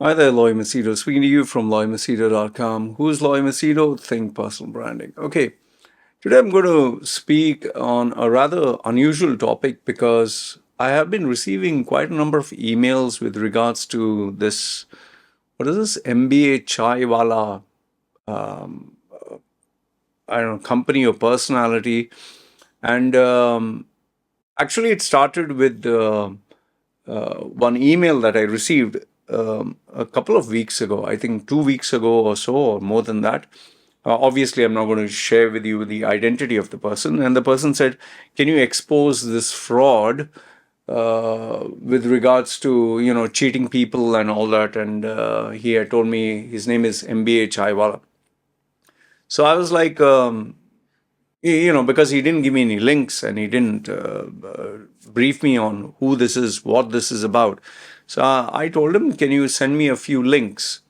Hi there, Loy Machedo. Speaking to you from LoyMachedo.com. Who's Loy Machedo? Think personal branding. Okay, today I'm going to speak on a rather unusual topic because I have been receiving quite a number of emails with regards to this. What is this? MBA Chai Wala, I don't know, company or personality. And actually, it started with one email that I received a couple of weeks ago, I think 2 weeks ago or so, or more than that. Obviously, I'm not going to share with you the identity of the person. And the person said, can you expose this fraud with regards to, cheating people and all that? And he had told me his name is MBA Chai Wala. So I was like, because he didn't give me any links and he didn't brief me on who this is, what this is about. So I told him, can you send me a few links?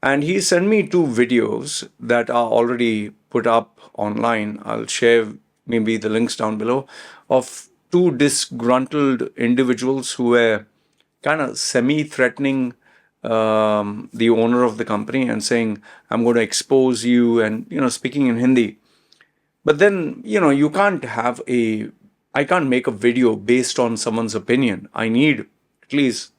And he sent me two videos that are already put up online. I'll share maybe the links down below of two disgruntled individuals who were kind of semi-threatening the owner of the company and saying, I'm going to expose you, and, speaking in Hindi. But then, I can't make a video based on someone's opinion. I need at least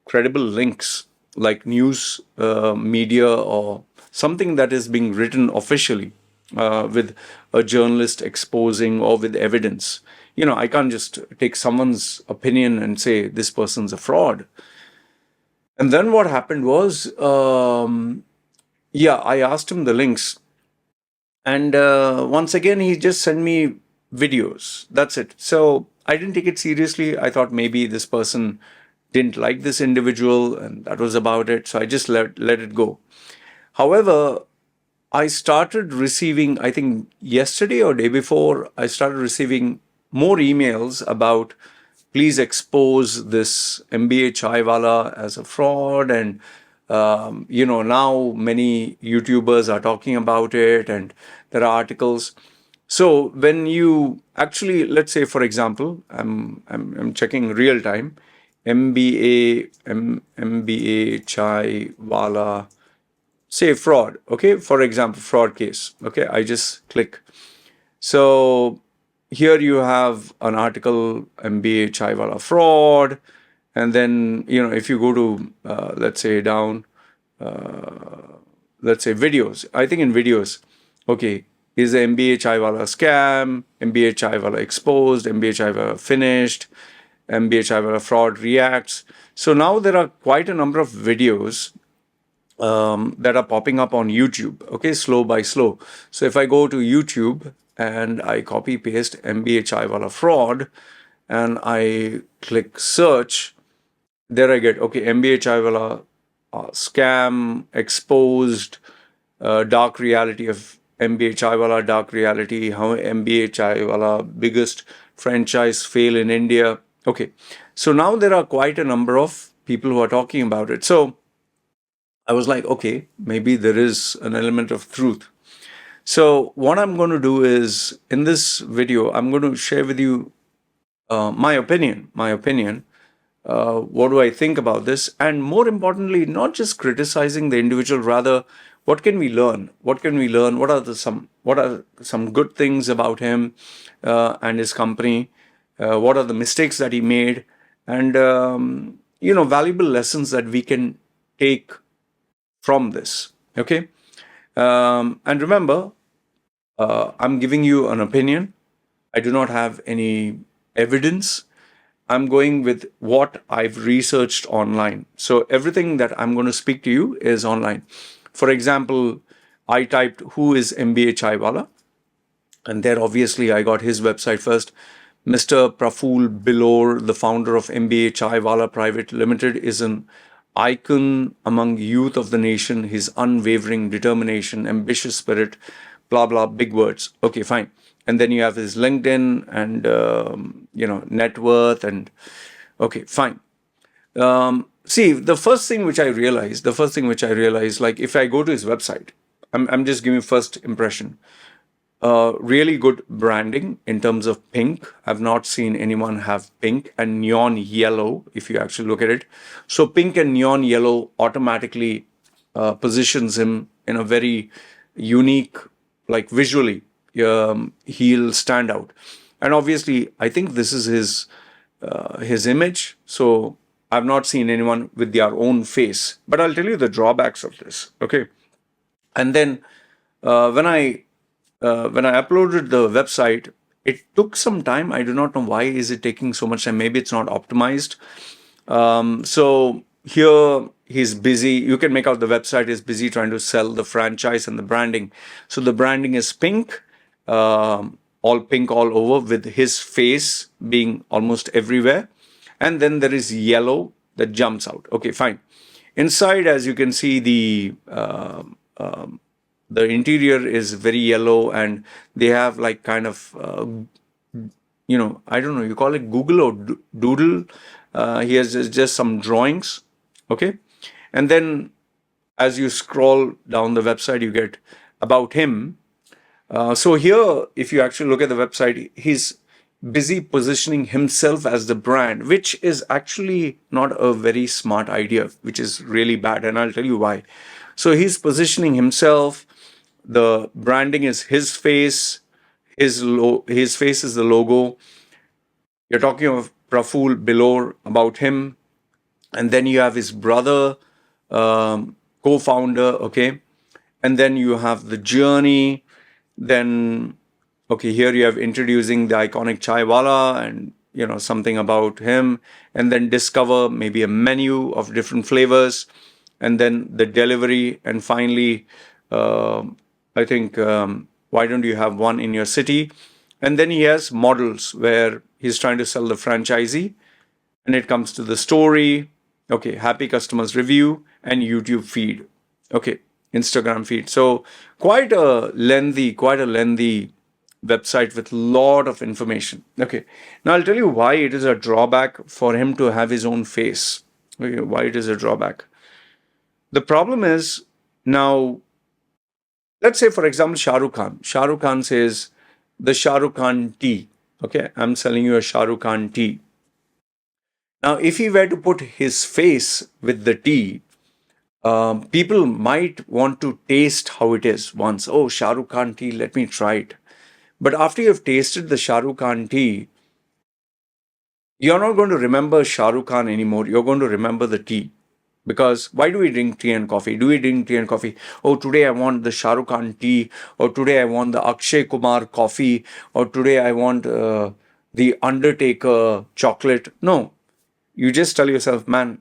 credible links like news media or something that is being written officially with a journalist exposing or with evidence. I can't just take someone's opinion and say this person's a fraud. And then what happened was, I asked him the links. And once again, he just sent me videos. That's it. So I didn't take it seriously. I thought maybe this person didn't like this individual and that was about it. So I just let it go. However, I started receiving, I think yesterday or day before, I started receiving more emails about please expose this MBA Chai Wala as a fraud. And now many YouTubers are talking about it and there are articles. So when you actually, let's say, for example, I'm checking real time, MBA Chai Wala, say fraud. Okay, for example, fraud case. Okay, I just click. So here you have an article, MBA Chai Wala fraud. And then, if you go to, let's say down, let's say videos, I think in videos, okay, is the MBA Chai Wala scam, MBA Chai Wala exposed, MBA Chai Wala finished, MBA Chai Wala fraud reacts. So now there are quite a number of videos that are popping up on YouTube, okay, slow by slow. So if I go to YouTube and I copy paste MBA Chai Wala fraud and I click search, there I get, okay, MBA Chai Wala scam exposed, dark reality of MBA Chai Wala, dark reality, how MBA Chai Wala biggest franchise fail in India. Okay, so now there are quite a number of people who are talking about it. So I was like, okay, maybe there is an element of truth. So what I'm going to do is, in this video, I'm going to share with you my opinion. What do I think about this? And more importantly, not just criticizing the individual, rather, what can we learn? What can we learn? What are some good things about him and his company? What are the mistakes that he made? And valuable lessons that we can take from this. Okay, and remember, I'm giving you an opinion. I do not have any evidence. I'm going with what I've researched online. So everything that I'm going to speak to you is online. For example, I typed who is MBA Chai Wala, and there obviously I got his website first. Mr. Prafull Billore, the founder of MBA Chai Wala Private Limited, is an icon among youth of the nation. His unwavering determination, ambitious spirit, blah, blah, big words. Okay, fine. And then you have his LinkedIn and, net worth and, okay, fine. See, the first thing which I realized, like if I go to his website, I'm just giving first impression. Really good branding in terms of pink. I've not seen anyone have pink and neon yellow, if you actually look at it. So pink and neon yellow automatically positions him in a very unique, like visually, he'll stand out. And obviously, I think this is his image. So I've not seen anyone with their own face. But I'll tell you the drawbacks of this. Okay. And then uh, when I when I uploaded the website, it took some time. I do not know why is it taking so much time. Maybe it's not optimized. So here he's busy. You can make out the website is busy trying to sell the franchise and the branding. So the branding is pink, all pink all over with his face being almost everywhere. And then there is yellow that jumps out. Okay, fine. Inside, as you can see, the interior is very yellow, and they have like kind of I don't know, you call it Google or Doodle. He has just some drawings. Okay. And then as you scroll down the website, you get about him. So here, if you actually look at the website, he's busy positioning himself as the brand, which is actually not a very smart idea, which is really bad. And I'll tell you why. So he's positioning himself. The branding is his face. His face is the logo. You're talking of Prafull, Billore, about him. And then you have his brother, co-founder, okay? And then you have the journey. Then, okay, here you have introducing the iconic chai wala and, something about him. And then discover maybe a menu of different flavors. And then the delivery. And finally, I think, why don't you have one in your city? And then he has models where he's trying to sell the franchisee. And it comes to the story. Okay, happy customers review and YouTube feed. Okay, Instagram feed. So quite a lengthy website with a lot of information. Okay, now I'll tell you why it is a drawback for him to have his own face. Okay, why it is a drawback. The problem is now, let's say, for example, Shah Rukh Khan. Shah Rukh Khan says, the Shah Rukh Khan tea. Okay, I'm selling you a Shah Rukh Khan tea. Now, if he were to put his face with the tea, people might want to taste how it is once. Oh, Shah Rukh Khan tea, let me try it. But after you've tasted the Shah Rukh Khan tea, you're not going to remember Shah Rukh Khan anymore. You're going to remember the tea. Because why do we drink tea and coffee? Do we drink tea and coffee? Oh, today I want the Shah Rukh Khan tea, or today I want the Akshay Kumar coffee, or today I want the Undertaker chocolate. No, you just tell yourself, man,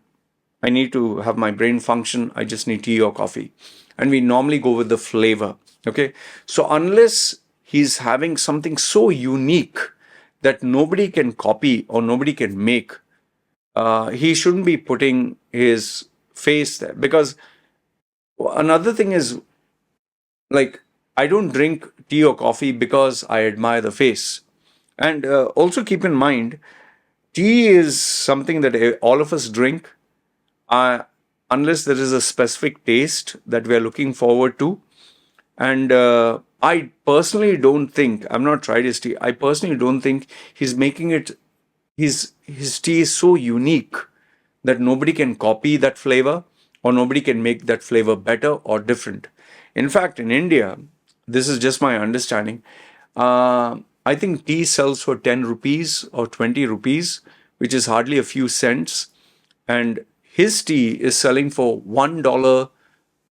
I need to have my brain function. I just need tea or coffee. And we normally go with the flavor. Okay. So unless he's having something so unique that nobody can copy or nobody can make, he shouldn't be putting his face there. Because another thing is, like, I don't drink tea or coffee because I admire the face. And also keep in mind, tea is something that all of us drink, unless there is a specific taste that we are looking forward to. And I personally don't think, I've not tried his tea, I personally don't think he's making it, his tea is so unique that nobody can copy that flavor or nobody can make that flavor better or different. In fact, in India, this is just my understanding, I think tea sells for 10 rupees or 20 rupees, which is hardly a few cents. And his tea is selling for $1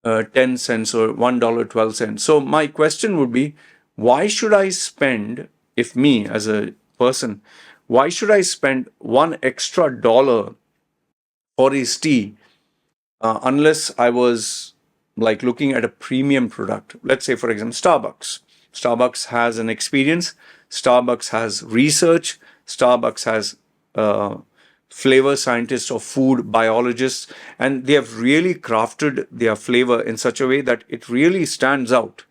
$1.10 or $1.12. So my question would be, why should I spend, if me as a person, why should I spend one extra dollar for his tea unless I was like looking at a premium product? Let's say, for example, Starbucks. Starbucks has an experience. Starbucks has research. Starbucks has flavor scientists or food biologists, and they have really crafted their flavor in such a way that it really stands out.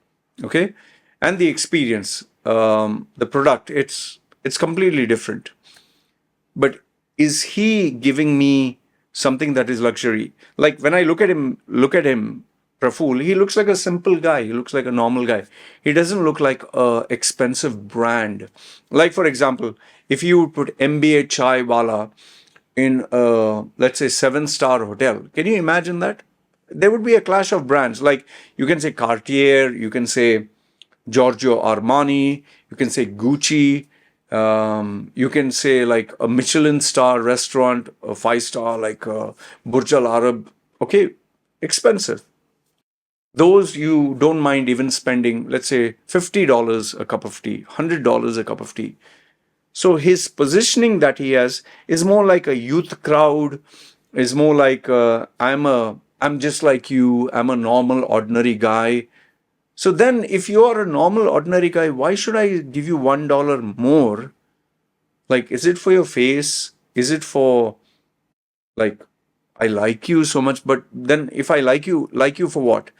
Okay, and the experience, the product, it's completely different. But is he giving me something that is luxury? Like when I look at him, Prafull, he looks like a simple guy. He looks like a normal guy. He doesn't look like a expensive brand. Like, for example, if you would put MBA Chai Wala in a, let's say, 7-star hotel, can you imagine that? There would be a clash of brands. Like, you can say Cartier, you can say Giorgio Armani, you can say Gucci, you can say like a Michelin star restaurant, a 5-star like Burj Al Arab. Okay, expensive. Those you don't mind even spending, let's say, $50 a cup of tea, $100 a cup of tea. So his positioning that he has is more like a youth crowd, is more like I'm just like you, I'm a normal, ordinary guy. So then if you are a normal, ordinary guy, why should I give you $1 more? Like, is it for your face? Is it for, like, I like you so much, but then if I like you for what?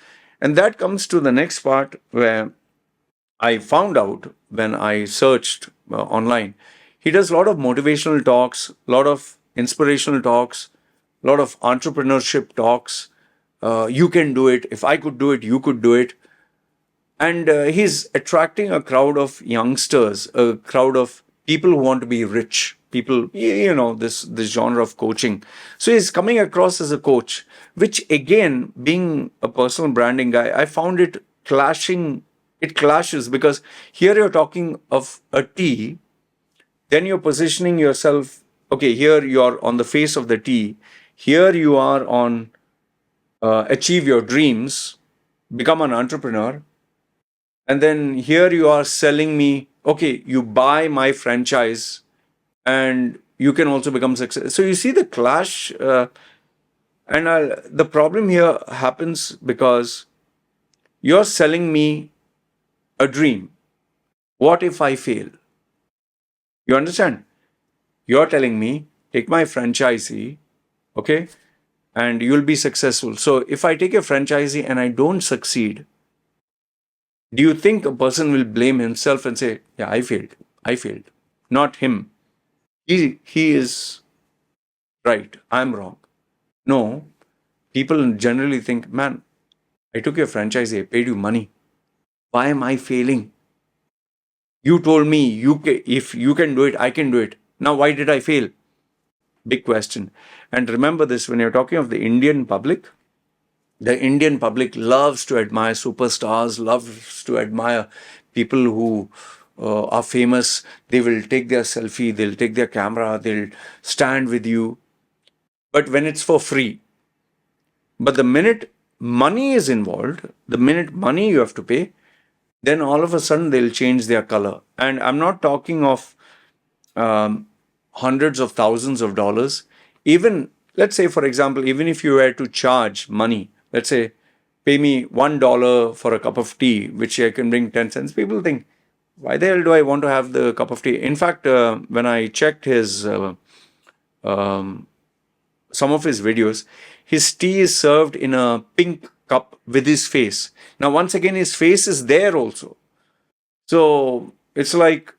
And that comes to the next part where I found out when I searched online. He does a lot of motivational talks, a lot of inspirational talks, a lot of entrepreneurship talks. You can do it. If I could do it, you could do it. And he's attracting a crowd of youngsters, a crowd of people who want to be rich, people, this genre of coaching. So he's coming across as a coach, which again, being a personal branding guy, I found it clashing. It clashes because here you're talking of a tea, then you're positioning yourself. Okay, here you're on the face of the tea. Here you are on achieve your dreams, become an entrepreneur. And then here you are selling me, okay, you buy my franchise and you can also become successful. So you see the clash. And the problem here happens because you're selling me a dream. What if I fail? You understand? You're telling me, take my franchisee, okay, and you'll be successful. So if I take a franchisee and I don't succeed, do you think a person will blame himself and say, yeah, I failed. I failed. Not him. He is right. I'm wrong. No. People generally think, man, I took your franchisee, I paid you money. Why am I failing? You told me if you can do it, I can do it. Now, why did I fail? Big question. And remember this, when you're talking of the Indian public loves to admire superstars, loves to admire people who are famous. They will take their selfie, they'll take their camera, they'll stand with you. But when it's for free, but the minute money is involved, the minute money you have to pay, then all of a sudden they'll change their color. And I'm not talking of hundreds of thousands of dollars. Even, let's say, for example, even if you were to charge money, let's say, pay me $1 for a cup of tea, which I can bring 10 cents, people think, why the hell do I want to have the cup of tea? In fact, when I checked his some of his videos, his tea is served in a pink cup with his face. Now, once again, his face is there also. So it's like,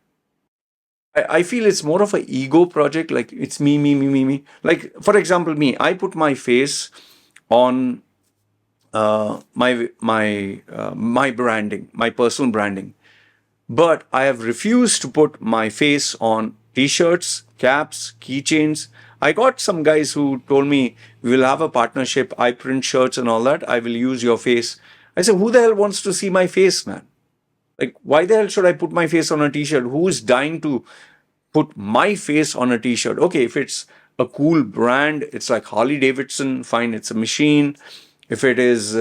I feel it's more of an ego project. Like it's me. Like, for example, me, I put my face on my branding, my personal branding. But I have refused to put my face on t-shirts, caps, keychains. I got some guys who told me, we will have a partnership. I print shirts and all that. I will use your face. I said, who the hell wants to see my face, man? Like, why the hell should I put my face on a t-shirt? Who is dying to put my face on a t-shirt? Okay, if it's a cool brand, it's like Harley Davidson, fine, it's a machine. If it is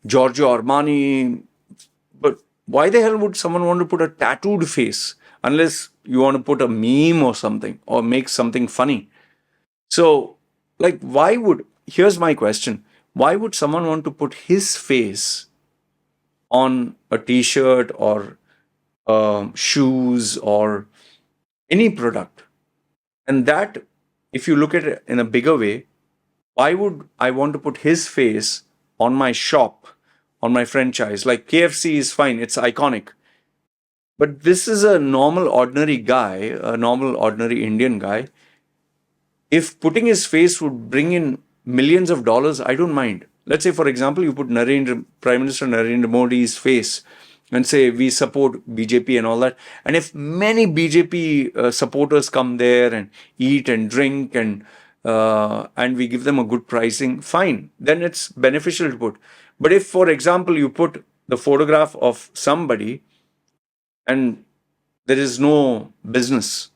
Giorgio Armani, but why the hell would someone want to put a tattooed face unless you want to put a meme or something or make something funny? So, like, here's my question. Why would someone want to put his face on a t-shirt or shoes or any product? And that, if you look at it in a bigger way, why would I want to put his face on my shop, on my franchise? Like KFC is fine, it's iconic. But this is a normal, ordinary guy, a normal, ordinary Indian guy. If putting his face would bring in millions of dollars, I don't mind. let's say, for example, you put Prime Minister Narendra Modi's face and say, we support BJP and all that. And if many BJP supporters come there and eat and drink and we give them a good pricing, fine, then it's beneficial to put. But if, for example, you put the photograph of somebody and there is no business,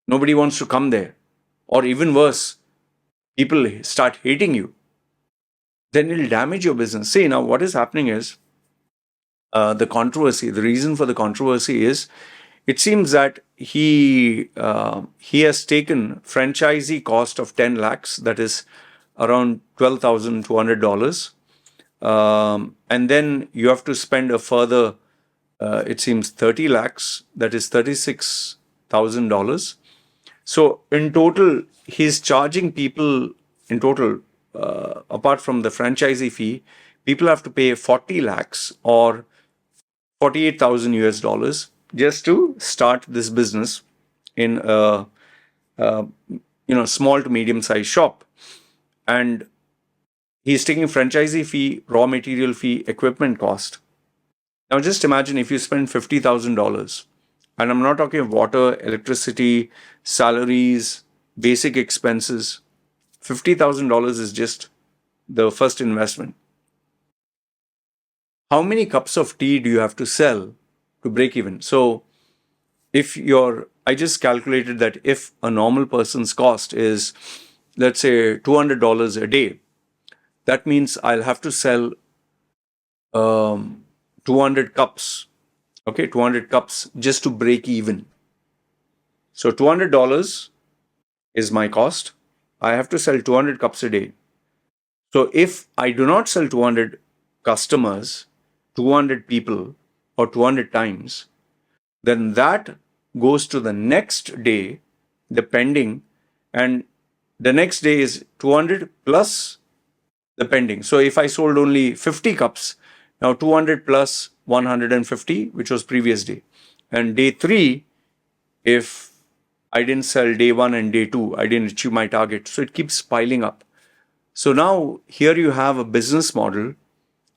nobody wants to come there, or even worse, people start hating you, then it'll damage your business. See, now what is happening is the controversy. The reason for the controversy is it seems that he has taken franchisee cost of 10 lakhs, that is around $12,200, and then you have to spend a further, it seems 30 lakhs, that is $36,000. So in total, he's charging people in total, apart from the franchisee fee, people have to pay 40 lakhs or 48,000 US dollars just to start this business in a small to medium sized shop. And he's taking franchisee fee, raw material fee, equipment cost. Now just imagine if you spend $50,000, and I'm not talking of water, electricity, salaries, basic expenses. $50,000 is just the first investment. How many cups of tea do you have to sell to break even? So I just calculated that if a normal person's cost is, let's say, $200 a day, that means I'll have to sell 200 cups. Okay, 200 cups just to break even. So $200 is my cost. I have to sell 200 cups a day. So if I do not sell 200 customers, 200 people, or 200 times, then that goes to the next day, the pending, and the next day is 200 plus the pending. So if I sold only 50 cups, now 200 plus 150, which was previous day. And day 3, if I didn't sell day 1 and day 2, I didn't achieve my target. So it keeps piling up. So now here you have a business model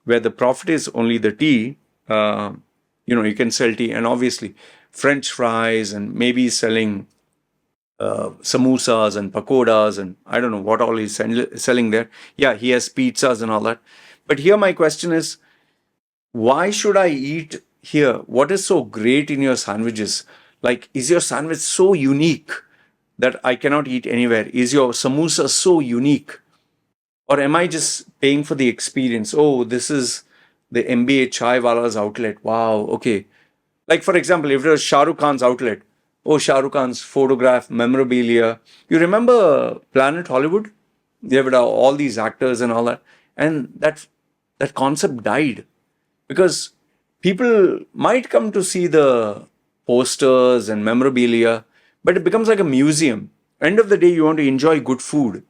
where the profit is only the tea. You can sell tea, and obviously French fries, and maybe selling samosas and pakodas, and I don't know what all he's selling there. Yeah, he has pizzas and all that. But here my question is, why should I eat here? What is so great in your sandwiches? Like, is your sandwich so unique that I cannot eat anywhere? Is your samosa so unique? Or am I just paying for the experience? Oh, this is the MBA Chai Wala's outlet. Wow, okay. Like, for example, if it was Shah Rukh Khan's outlet, oh, Shah Rukh Khan's photograph, memorabilia. You remember Planet Hollywood? They would have all these actors and all that. And that concept died because people might come to see the posters and memorabilia, but it becomes like a museum. End of the day, you want to enjoy good food.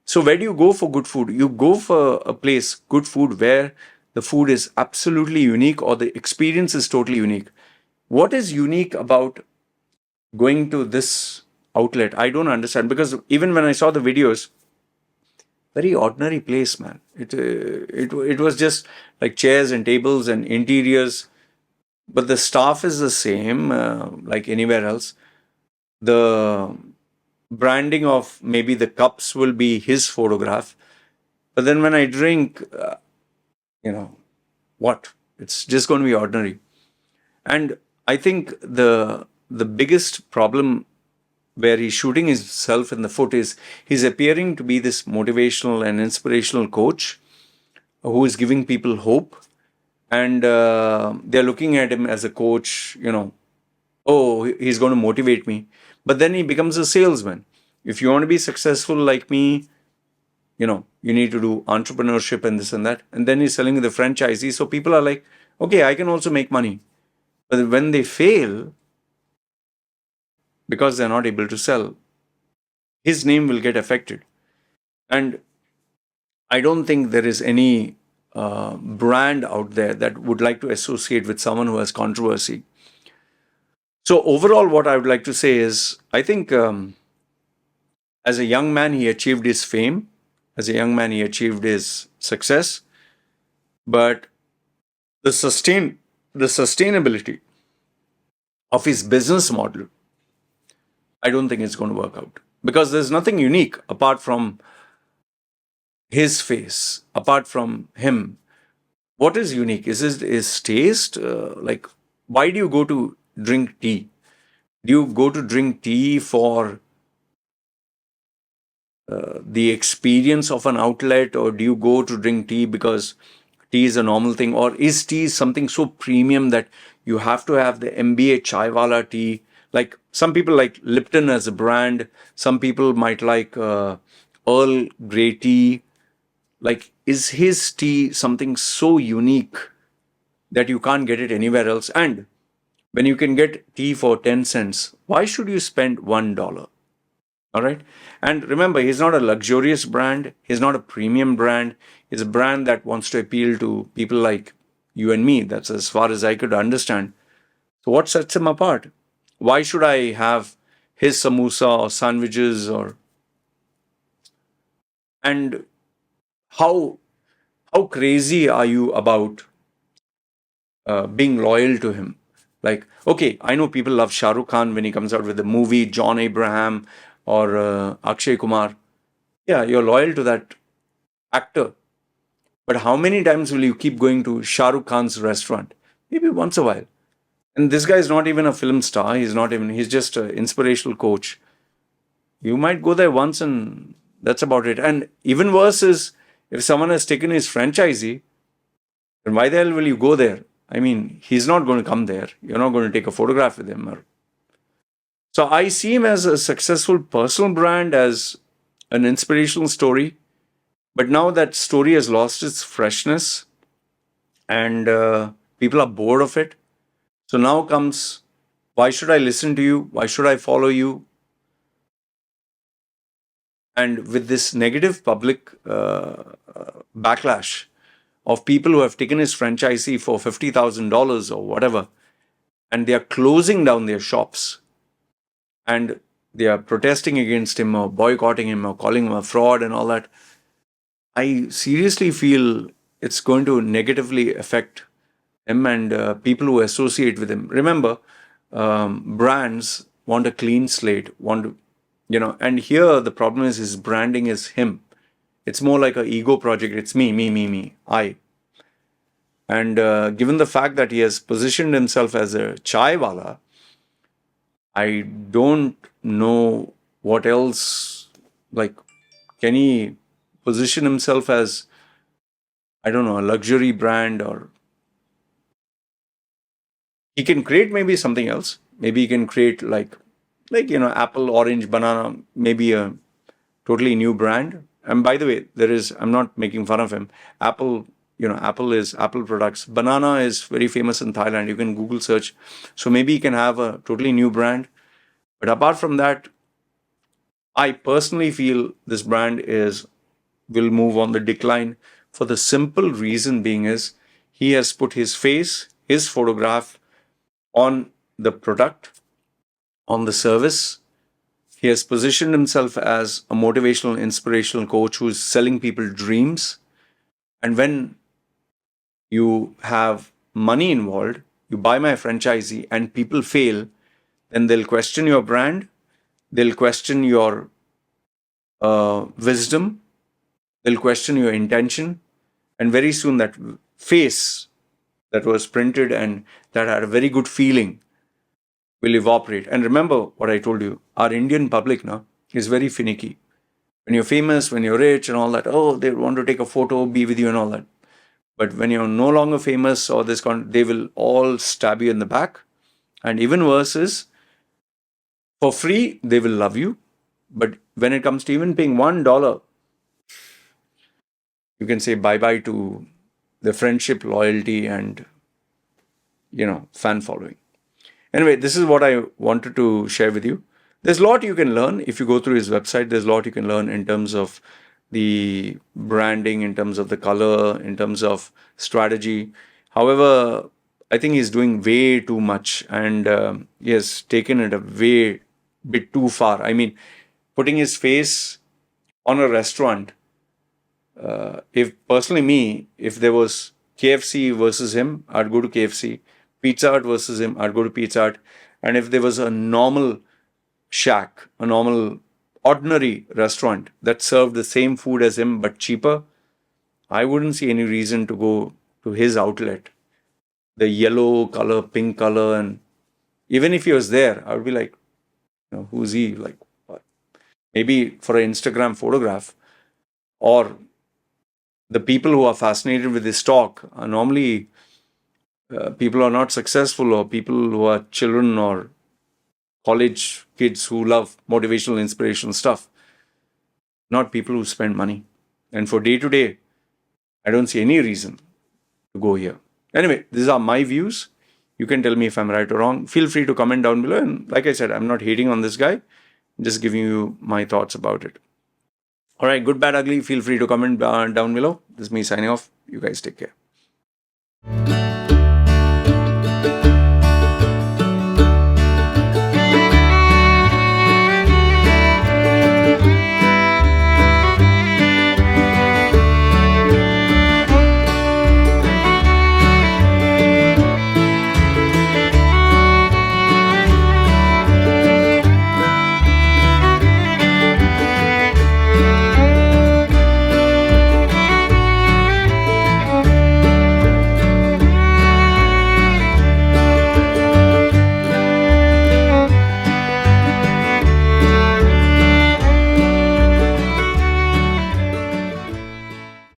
So where do you go for good food? You go for a place, good food, where the food is absolutely unique or the experience is totally unique. What is unique about going to this outlet? I don't understand, because even when I saw the videos, very ordinary place, man. It was just like chairs and tables and interiors, but the staff is the same like anywhere else. The branding of maybe the cups will be his photograph, but then when I drink, what? It's just going to be ordinary. And I think the biggest problem where he's shooting himself in the foot is he's appearing to be this motivational and inspirational coach who is giving people hope, and they're looking at him as a coach, oh, he's going to motivate me. But then he becomes a salesman. If you want to be successful like me, you need to do entrepreneurship and this and that. And then he's selling the franchisee. So people are like, okay, I can also make money. But when they fail, because they're not able to sell, his name will get affected. And I don't think there is any brand out there that would like to associate with someone who has controversy. So overall, what I would like to say is, I think as a young man, he achieved his fame. As a young man, he achieved his success, but the sustainability of his business model, I don't think it's going to work out, because there's nothing unique apart from his face, apart from him. What is unique? Is his taste? Like, why do you go to drink tea? Do you go to drink tea for the experience of an outlet, or do you go to drink tea because tea is a normal thing, or is tea something so premium that you have to have the MBA Chai Wala tea? Like, some people like Lipton as a brand, some people might like Earl Grey tea. Like, is his tea something so unique that you can't get it anywhere else? And when you can get tea for 10 cents, why should you spend $1? All right. And remember, he's not a luxurious brand. He's not a premium brand. He's a brand that wants to appeal to people like you and me. That's as far as I could understand. So what sets him apart? Why should I have his samosa or sandwiches? Or and how crazy are you about being loyal to him? Like, okay, I know people love Shah Rukh Khan when he comes out with the movie, John Abraham or Akshay Kumar. Yeah, you're loyal to that actor. But how many times will you keep going to Shah Rukh Khan's restaurant? Maybe once a while. And this guy is not even a film star. He's just an inspirational coach. You might go there once and that's about it. And even worse is, if someone has taken his franchisee, then why the hell will you go there? I mean, he's not going to come there. You're not going to take a photograph with him. So I see him as a successful personal brand, as an inspirational story. But now that story has lost its freshness and people are bored of it. So now comes, why should I listen to you? Why should I follow you? And with this negative public backlash of people who have taken his franchisee for $50,000 or whatever, and they are closing down their shops, and they are protesting against him or boycotting him or calling him a fraud and all that, I seriously feel it's going to negatively affect him and people who associate with him. Remember, brands want a clean slate, and here the problem is his branding is him. It's more like an ego project. It's me, I. And given the fact that he has positioned himself as a chai wala, I don't know what else, like, can he position himself as, I don't know, a luxury brand, or he can create maybe something else. Maybe he can create like apple, orange, banana, maybe a totally new brand. And by the way, I'm not making fun of him. Apple, Apple is Apple products. Banana is very famous in Thailand. You can Google search. So maybe he can have a totally new brand. But apart from that, I personally feel this brand will move on the decline, for the simple reason being is he has put his face, his photograph on the product, on the service. He has positioned himself as a motivational, inspirational coach who is selling people dreams. And when you have money involved, you buy my franchisee and people fail, then they'll question your brand, they'll question your wisdom, they'll question your intention, and very soon that face that was printed and that had a very good feeling will evaporate. And remember what I told you, our Indian public now is very finicky. When you're famous, when you're rich and all that, oh, they want to take a photo, be with you and all that. But when you're no longer famous or they will all stab you in the back. And even worse is, for free, they will love you. But when it comes to even paying $1, you can say bye-bye to the friendship, loyalty, and, fan following. Anyway, this is what I wanted to share with you. There's a lot you can learn if you go through his website. There's a lot you can learn in terms of the branding, in terms of the color, in terms of strategy. However, I think he's doing way too much, and he has taken it a bit too far. I mean, putting his face on a restaurant If personally me, if there was KFC versus him, I'd go to KFC. Pizza Hut versus him, I'd go to Pizza Hut. And if there was a normal shack, a normal ordinary restaurant that served the same food as him but cheaper, I wouldn't see any reason to go to his outlet. The yellow color, pink color, and even if he was there, I would be like, who's he? Like, what? Maybe for an Instagram photograph, or the people who are fascinated with his talk are normally people who are not successful, or people who are children or college kids who love motivational, inspirational stuff, not people who spend money. And for day to day, I don't see any reason to go here. Anyway, these are my views. You can tell me if I'm right or wrong. Feel free to comment down below. And like I said, I'm not hating on this guy. I'm just giving you my thoughts about it. All right, good, bad, ugly. Feel free to comment down below. This is me signing off. You guys take care.